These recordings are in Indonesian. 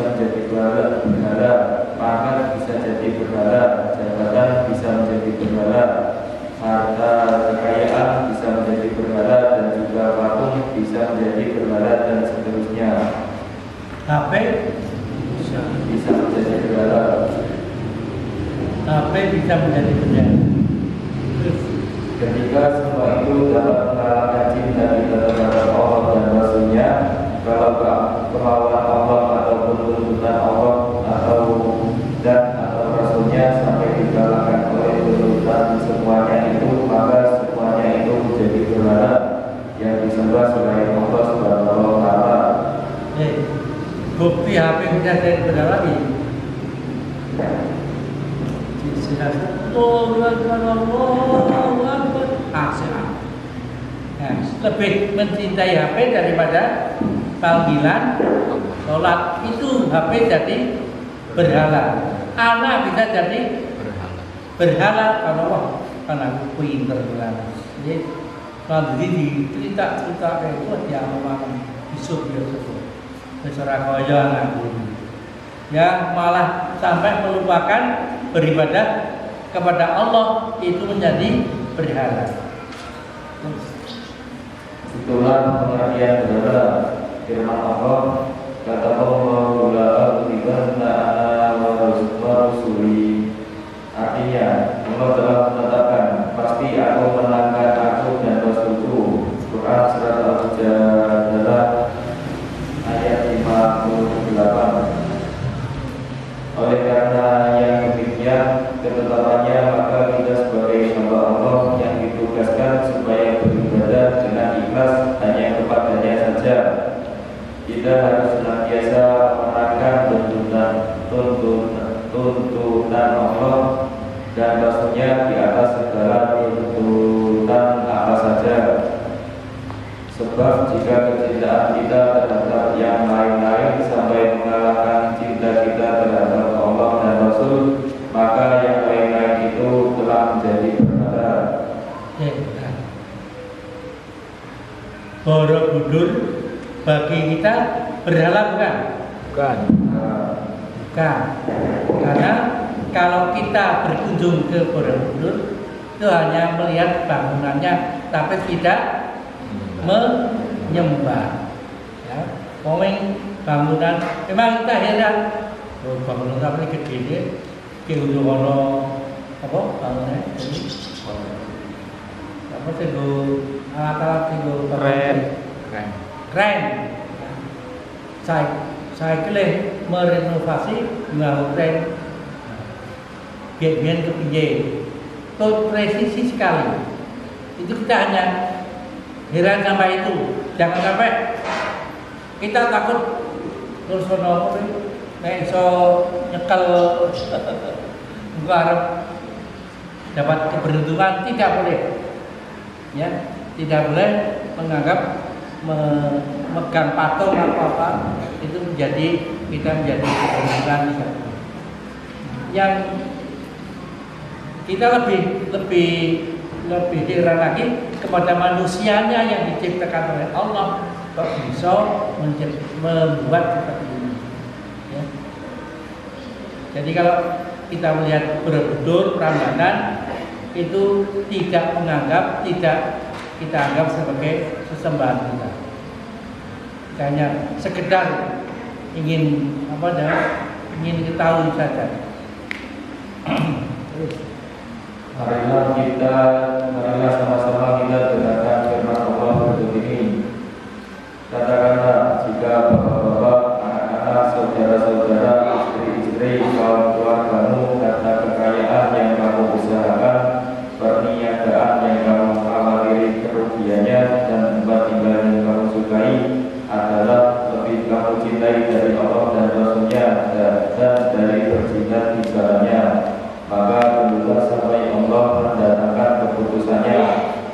bisa menjadi berhala, pangkat bisa jadi berhala, jabatan bisa menjadi berhala, harta kekayaan bisa menjadi berhala, dan juga patung bisa menjadi berhala, dan seterusnya. HP Bisa menjadi berhala. HP bisa menjadi berhala. Ketika semua itu dapat mengalahkan cinta kita terhadap Allah dan Rasulnya, kalau kemauan Allah ataupun tuntutan Allah atau Rasulnya sampai dikalahkan oleh tuntutan semuanya itu, maka semuanya itu menjadi berhala yang disembah selain Allah Subhanahu wa Ta'ala. Bukti HP bisa jadi berhala lagi. Lebih mencintai HP daripada panggilan sholat. Itu HP jadi berhala. Anak bisa jadi berhala karena aku pinter berhala. Jadi kalau di cerita kayak itu dia memang besok dia sebut besora kaya anakku. Ya malah sampai melupakan beribadah kepada Allah, itu menjadi berhala. Itulah pengertian berhala. Firman Allah, kata Allah, la aqdibanna ana wa rusuli. Artinya Allah telah menetapkan, pasti aku menangkan aku dan Rasulku. Quran surat Al-Mujadalah ayat 58. Oleh karena yang demikian ketetapannya, maka kita sebagai hamba Allah yang ditugaskan supaya beribadah dengan ikhlas hanya kepadanya saja. Kita harus senantiasa menangkan tuntunan Allah dan Rasulnya di atas segala tuntutan apa saja. Sebab jika kecintaan kita terhadap yang lain-lain sampai mengalahkan cinta kita terhadap Allah dan Rasul, maka yang lain-lain itu telah menjadi berhala. Borobudur bagi kita berhala bukan? Bukan. Bukan. Karena kalau kita berkunjung ke Borobudur itu hanya melihat bangunannya, tapi tidak menyembah. Ya, bangunan memang kita heran. Bangunan apa gede ini? Kayak apa bangunannya? Apa sih alat-alat itu keren. Saya kira merenovasi nggak keren. Biar ke pinggir. Itu presisi sekali. Itu kita hanya heran sampai itu. Jangan sampai kita takut terus iso nyekel enggak harap dapat keberuntungan, tidak boleh. Ya, tidak boleh menganggap memegang patung apa itu kita menjadi keberuntungan. Yang kita lebih heran lagi kepada manusianya yang diciptakan oleh Allah kok bisa membuat seperti ini. Ya. Jadi kalau kita melihat Borobudur Prambanan itu tidak kita anggap sebagai sesembahan kita. Hanya sekedar ingin ketahui saja. Marilah sama-sama kita dengarkan firman Allah berikut ini. Katakanlah, jika bapak-bapak, anak-anak, saudara-saudara, istri-istri, kaum keluargamu karena kekayaan yang kamu usahakan, perniagaan yang kamu alami kerugiannya, dan tempat tinggal yang kamu sukai adalah lebih kamu cintai dari Allah dan Rasulnya dan dari berjihad di jalannya, maka tunggulah sampai Allah mendatangkan keputusannya,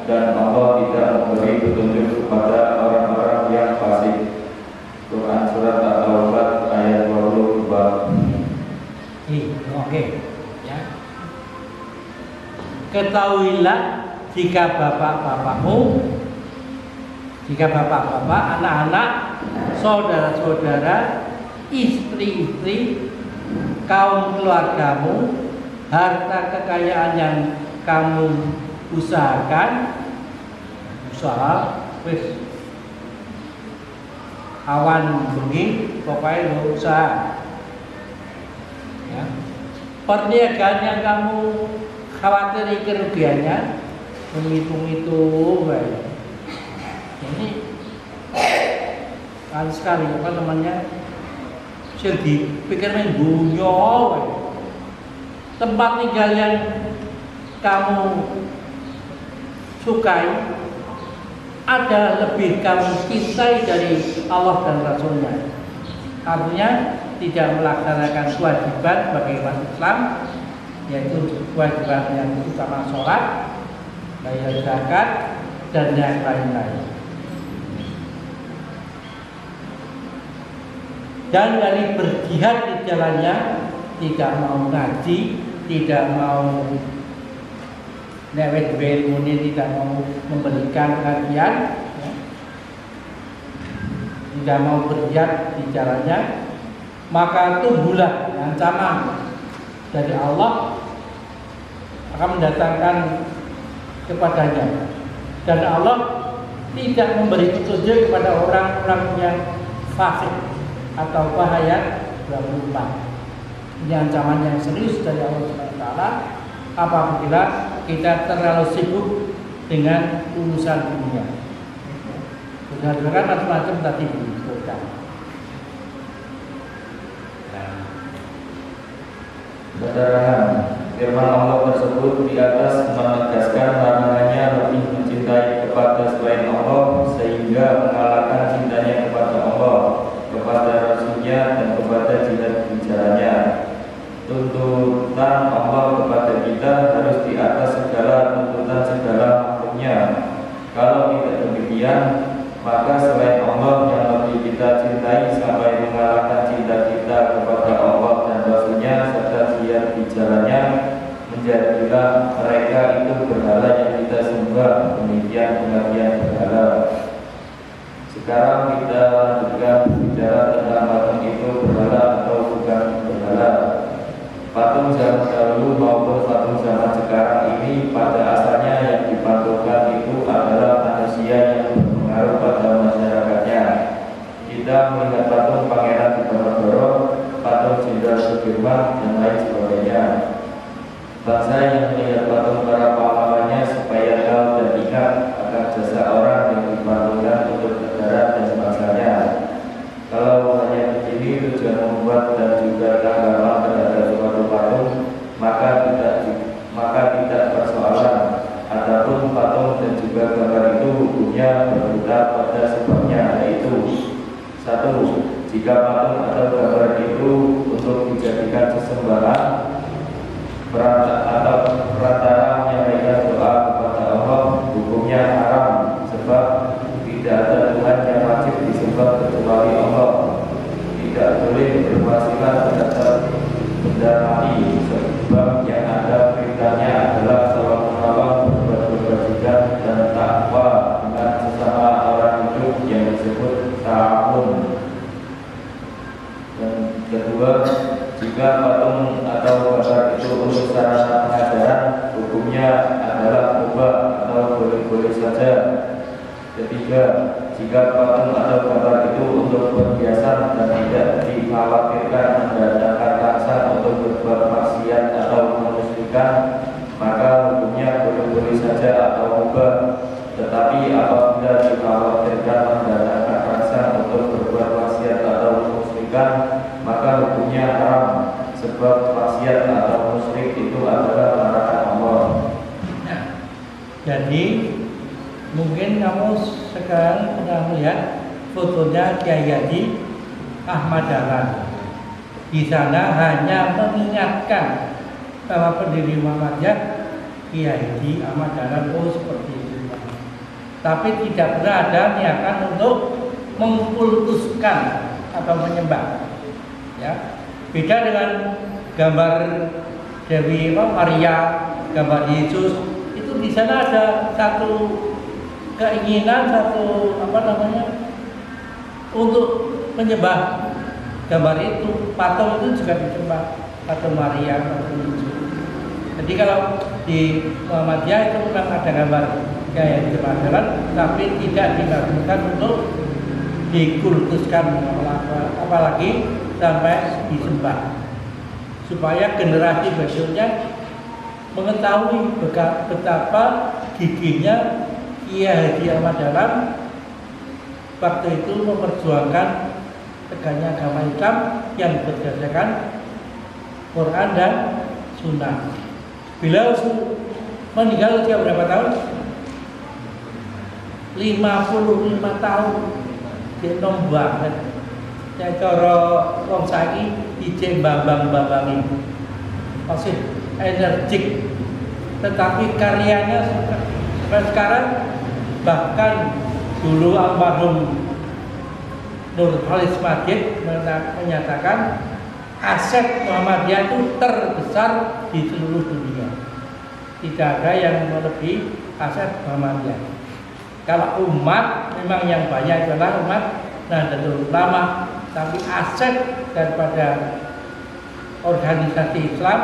dan Allah tidak memberi petunjuk kepada orang-orang yang fasik. Quran surat At-Taubah ayat 22. Oke. Ya. Ketahuilah jika bapak-bapak, anak-anak, saudara-saudara, istri-istri, kaum keluargamu, harta kekayaan yang kamu usahakan, usaha wis awan bengi pokoknya usaha ya. Perniagaan yang kamu khawatiri kerugiannya, menghitung-hitung ini kan sekali apa namanya sedih pikir main bunyo. Tempat tinggal yang kamu sukai ada lebih kamu cintai dari Allah dan Rasulnya. Artinya tidak melaksanakan kewajiban bagi umat Islam, yaitu kewajiban yang utama sholat, bayar zakat, dan yang lain-lain. Dan dari berjihad di jalannya, tidak mau ngaji, tidak mau lewat ilmunya, tidak mau memberikan kajian, ya. Tidak mau berjihad di jalannya, maka tumbuhlah ancaman dari Allah akan mendatangkan kepadanya, dan Allah tidak memberi petunjuk kepada orang-orang yang fasik atau bahaya berlupa. Ini ancaman yang serius dari Allah SWT apabila kita terlalu sibuk dengan urusan dunia. Benar-benar macam-macam tadi disebutkan. Keterangan firman Allah tersebut di atas menegaskan larangannya lebih mencintai kepada selain Allah, sehingga mengalahkan cintanya kepada Allah, kepada Rasulnya, dan kepada jihad di jalannya. Tuntutan Allah kepada kita harus di atas segala tuntutan segala makhluknya. Kalau tidak demikian, maka selain Allah yang lebih kita cintai sampai mengalahkan cinta kita kepada Allah dan Rasulnya serta jihad di jalannya, menjadilah mereka itu berhala yang kita sembah. Demikian pengertian berhala. Sekarang kita lanjutkan bicara tentang patung itu berhala atau bukan berhala. Patung zaman dahulu maupun patung zaman sekarang ini pada asalnya yang dipatungkan itu adalah manusia yang berpengaruh pada masyarakatnya. Kita melihat patung Pangeran Diponegoro, patung Jenderal Sudirman, dan lain sebagainya. Bangsa yang melihat patung para pahlawannya supaya tahu dan ingat akan jasa orang yang dipatungkan untuk negara dan bangsanya. Kalau hanya begini tujuan membuat dan juga tanggapan terhadap suatu patung, maka tidak persoalan. Adapun patung dan juga gambar itu hukumnya berputar pada sebabnya, yaitu 1. Jika patung atau gambar itu untuk dijadikan sesembahan atau perantara menyampaikan doa kepada Allah, hukumnya haram, sebab tidak ada Tuhan yang wajib disembah kecuali Allah. Tidak boleh berwasilah terhadap benda mati, sebab yang ada perintahnya adalah tolong menolong, berbuat kebajikan, dan takwa dengan sesama orang hidup yang disebut ta'awun. Dan kedua, jika patung atau gambar itu untuk sarana pengajaran, hukumnya adalah mubah atau boleh-boleh saja. Ketiga, jika patung atau gambar itu untuk perhiasan dan tidak dikhawatirkan mendatangkan rasa untuk berbuat maksiat atau memusyrikan, maka hukumnya boleh-boleh saja atau mubah. Tetapi apabila dikhawatirkan mendatangkan rasa untuk berbuat maksiat atau memusyrikan, maka hukumnya haram, sebab maksiat atau musyrik itu adalah larangan Allah. Nah, jadi mungkin kamu sekarang pernah melihat fotonya Kiai Haji Ahmad Dahlan. Di sana hanya mengingatkan bahwa pendiri Muhammadiyah Kiai Haji Ahmad Dahlan seperti itu. Tapi tidak pernah ada niatan untuk mengkultuskan atau menyembah. Ya, beda dengan gambar Dewi Maria, gambar Yesus, itu di sana ada satu keinginan, satu untuk menyembah gambar itu, patung itu juga disembah, patung Maria, patung Yesus. Jadi kalau di Muhammadiyah itu memang ada gambar kayak di jalan, tapi tidak dilakukan untuk dikultuskan, apalagi sampai disembah, supaya generasi berikutnya mengetahui betapa gigihnya Kiai Haji Ahmad Dahlan waktu itu memperjuangkan tegaknya agama Islam yang berdasarkan Quran dan Sunnah. Beliau meninggal usia berapa tahun? 55 tahun. Dia nom banget. Ya cara wong saiki ijek bambang-bambangi. Masih energik. Tetapi karyanya sampai sekarang, bahkan dulu almarhum Nur Khalis Majid menyatakan aset Muhammadiyah itu terbesar di seluruh dunia. Tidak ada yang melebihi aset Muhammadiyah. Kalau umat memang yang banyak adalah umat Nahdlatul Ulama, tapi aset daripada organisasi Islam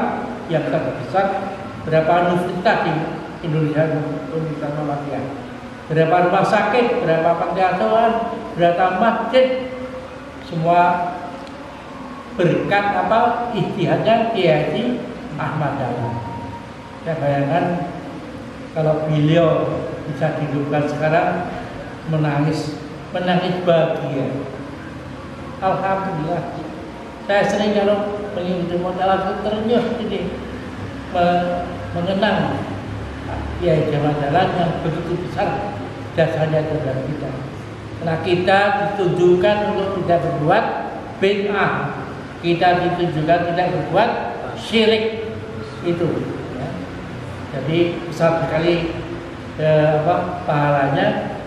yang terbesar, berapa universitas di Indonesia, Universitas Muhammadiyah, berapa rumah sakit, berapa panti asuhan, berapa masjid, semua berkat ijtihadnya Kiai Haji Ahmad Dahlan. Saya bayangkan kalau beliau bisa dihidupkan sekarang, menangis bahagia. Alhamdulillah. Saya sering kalau mengikuti modal ternyuh ini mengenang Kiai Haji Ahmad Dahlan yang begitu besar jasanya terhadap kita. Karena kita ditujukan untuk tidak berbuat bid'ah, kita ditujukan tidak berbuat syirik itu. Ya. Jadi besar sekali pahalanya,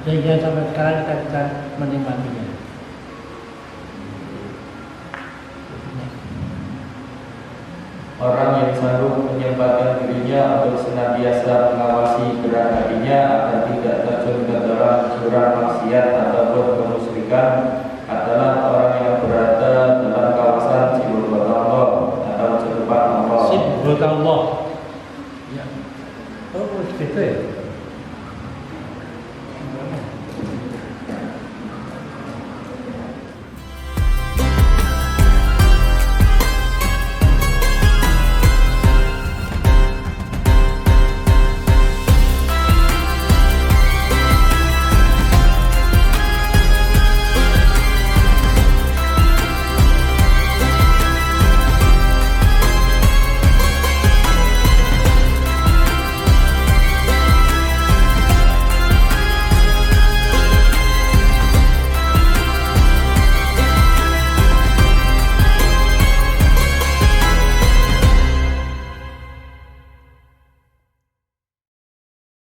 sehingga sampai sekarang kita bisa menikmatinya. Orang yang sanggup menyempatkan dirinya untuk senantiasa mengawasi gerak kakinya agar tidak terjun ke dalam jurang maksiat ataupun kemusyrikan adalah orang yang berada dalam kawasan Sibghatullah atau Celupan Allah. Sibghatullah. Ya. Oh, gitu ya.